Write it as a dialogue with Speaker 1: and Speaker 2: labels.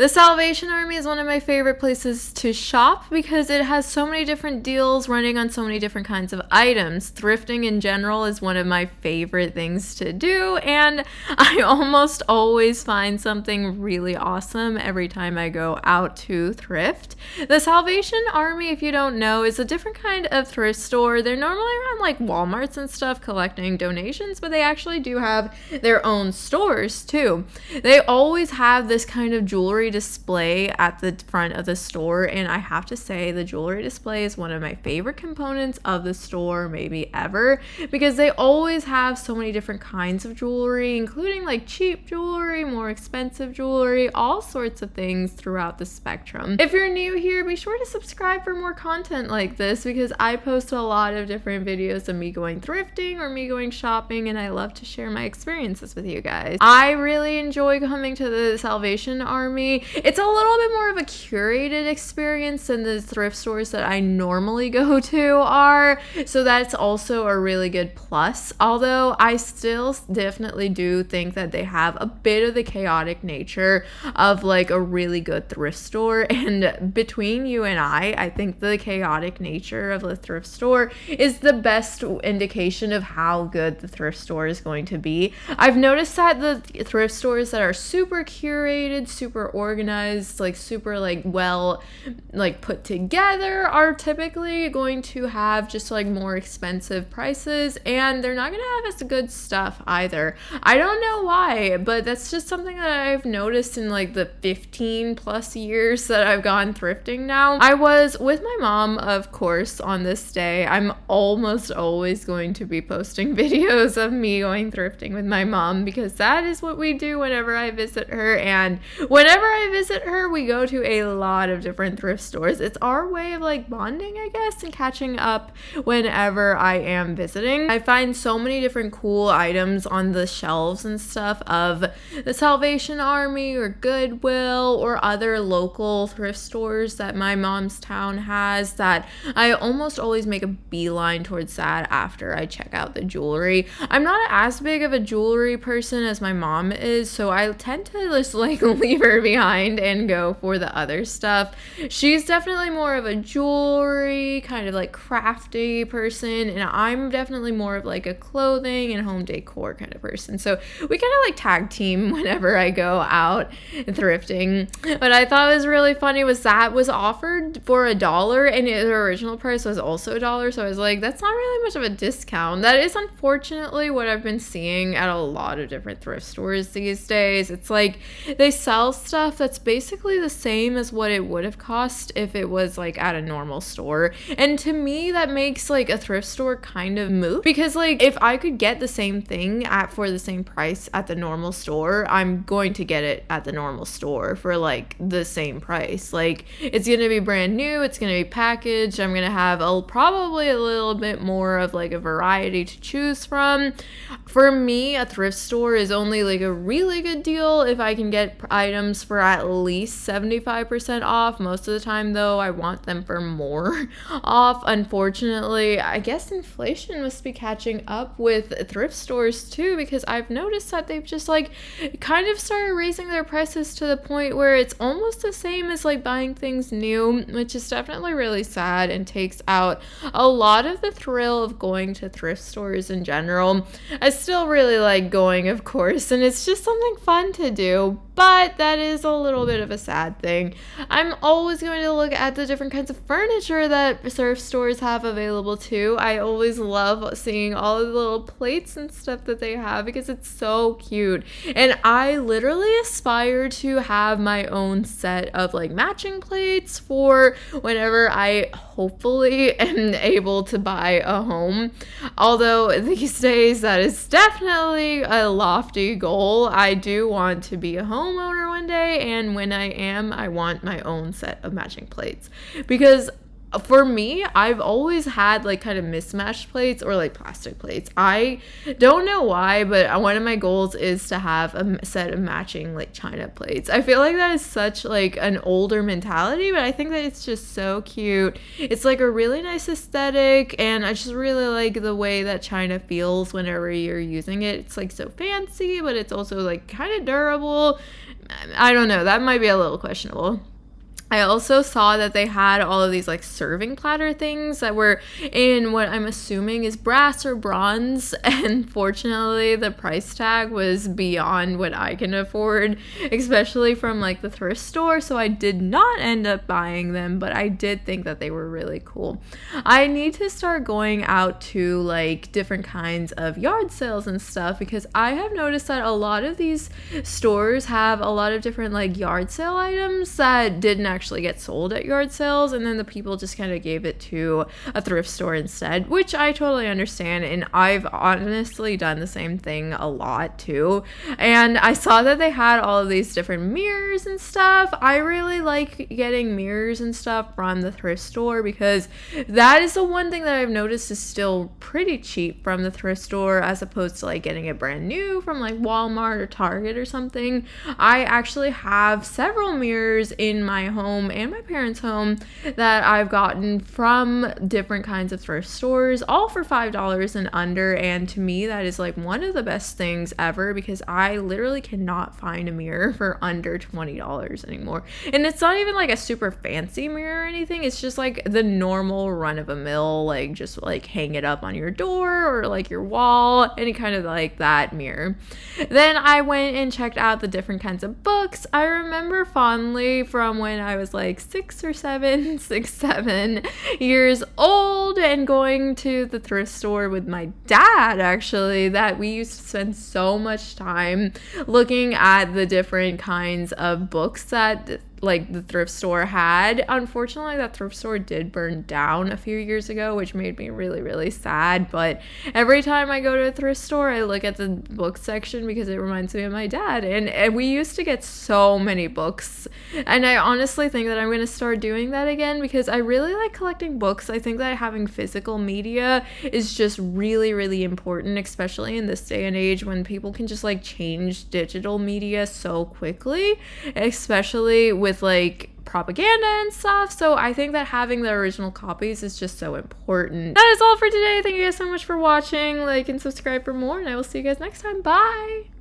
Speaker 1: The Salvation Army is one of my favorite places to shop because it has so many different deals running on so many different kinds of items. Thrifting in general is one of my favorite things to do, and I almost always find something really awesome every time I go out to thrift. The Salvation Army, if you don't know, is a different kind of thrift store. They're normally around like Walmarts and stuff collecting donations, but they actually do have their own stores too. They always have this kind of jewelry display at the front of the store, and I have to say the jewelry display is one of my favorite components of the store maybe ever, because they always have so many different kinds of jewelry, including like cheap jewelry, more expensive jewelry, all sorts of things throughout the spectrum. If you're new here, be sure to subscribe for more content like this, because I post a lot of different videos of me going thrifting or me going shopping, and I love to share my experiences with you guys. I really enjoy coming to the Salvation Army. It's a little bit more of a curated experience than the thrift stores that I normally go to are, so that's also a really good plus. Although I still definitely do think that they have a bit of the chaotic nature of like a really good thrift store, and between you and I think the chaotic nature of a thrift store is the best indication of how good the thrift store is going to be. I've noticed that the thrift stores that are super curated, super organized, like super like well like put together are typically going to have just like more expensive prices, and they're not gonna have as good stuff either. I don't know why, but that's just something that I've noticed in like the 15 plus years that I've gone thrifting now. I was with my mom, of course, on this day. I'm almost always going to be posting videos of me going thrifting with my mom, because that is what we do whenever I visit her, and whenever I visit her, we go to a lot of different thrift stores. It's our way of like bonding, I guess, and catching up whenever I am visiting. I find so many different cool items on the shelves and stuff of the Salvation Army or Goodwill or other local thrift stores that my mom's town has, that I almost always make a beeline towards that after I check out the jewelry. I'm not as big of a jewelry person as my mom is, so I tend to just like leave her behind and go for the other stuff. She's definitely more of a jewelry kind of like crafty person, and I'm definitely more of like a clothing and home decor kind of person. So we kind of like tag team whenever I go out thrifting. What I thought was really funny was that was offered for $1, and the original price was also $1. So I was like, that's not really much of a discount. That is unfortunately what I've been seeing at a lot of different thrift stores these days. It's like they sell stuff that's basically the same as what it would have cost if it was like at a normal store. And to me, that makes like a thrift store kind of moot, because like if I could get the same thing for the same price at the normal store, I'm going to get it at the normal store for like the same price. Like it's gonna be brand new, it's gonna be packaged, I'm gonna have probably a little bit more of like a variety to choose from. For me, a thrift store is only like a really good deal if I can get items for at least 75% off. Most of the time though, I want them for more off. Unfortunately, I guess inflation must be catching up with thrift stores too, because I've noticed that they've just like kind of started raising their prices to the point where it's almost the same as like buying things new, which is definitely really sad and takes out a lot of the thrill of going to thrift stores in general. I still really like going, of course, and it's just something fun to do, but that is a little bit of a sad thing. I'm always going to look at the different kinds of furniture that thrift stores have available too. I always love seeing all of the little plates and stuff that they have, because it's so cute, and I literally aspire to have my own set of like matching plates for whenever I hopefully am able to buy a home. Although these days that is definitely a lofty goal. I do want to be a homeowner one day, and when I am, I want my own set of matching plates, because for me, I've always had like kind of mismatched plates or like plastic plates. I don't know why, but one of my goals is to have a set of matching like china plates. I feel like that is such like an older mentality, but I think that it's just so cute. It's like a really nice aesthetic, and I just really like the way that china feels whenever you're using it. It's like so fancy, but it's also like kind of durable. I don't know. That might be a little questionable. I also saw that they had all of these like serving platter things that were in what I'm assuming is brass or bronze. And fortunately, the price tag was beyond what I can afford, especially from like the thrift store. So I did not end up buying them, but I did think that they were really cool. I need to start going out to like different kinds of yard sales and stuff, because I have noticed that a lot of these stores have a lot of different like yard sale items that didn't actually get sold at yard sales, and then the people just kind of gave it to a thrift store instead, which I totally understand, and I've honestly done the same thing a lot too. And I saw that they had all of these different mirrors and stuff. I really like getting mirrors and stuff from the thrift store, because that is the one thing that I've noticed is still pretty cheap from the thrift store, as opposed to like getting it brand new from like Walmart or Target or something. I actually have several mirrors in my home and my parents' home that I've gotten from different kinds of thrift stores, all for $5 and under. And to me, that is like one of the best things ever, because I literally cannot find a mirror for under $20 anymore. And it's not even like a super fancy mirror or anything. It's just like the normal run of a mill, like just like hang it up on your door or like your wall, any kind of like that mirror. Then I went and checked out the different kinds of books. I remember fondly from when I was like 7 years old, and going to the thrift store with my dad, actually, that we used to spend so much time looking at the different kinds of books that like the thrift store had. Unfortunately, that thrift store did burn down a few years ago, which made me really, really sad. But every time I go to a thrift store, I look at the book section because it reminds me of my dad. And we used to get so many books. And I honestly think that I'm going to start doing that again, because I really like collecting books. I think that having physical media is just really, really important, especially in this day and age when people can just like change digital media so quickly, especially with like propaganda and stuff. So I think that having the original copies is just so important. That is all for today. Thank you guys so much for watching. Like and subscribe for more, and I will see you guys next time. Bye.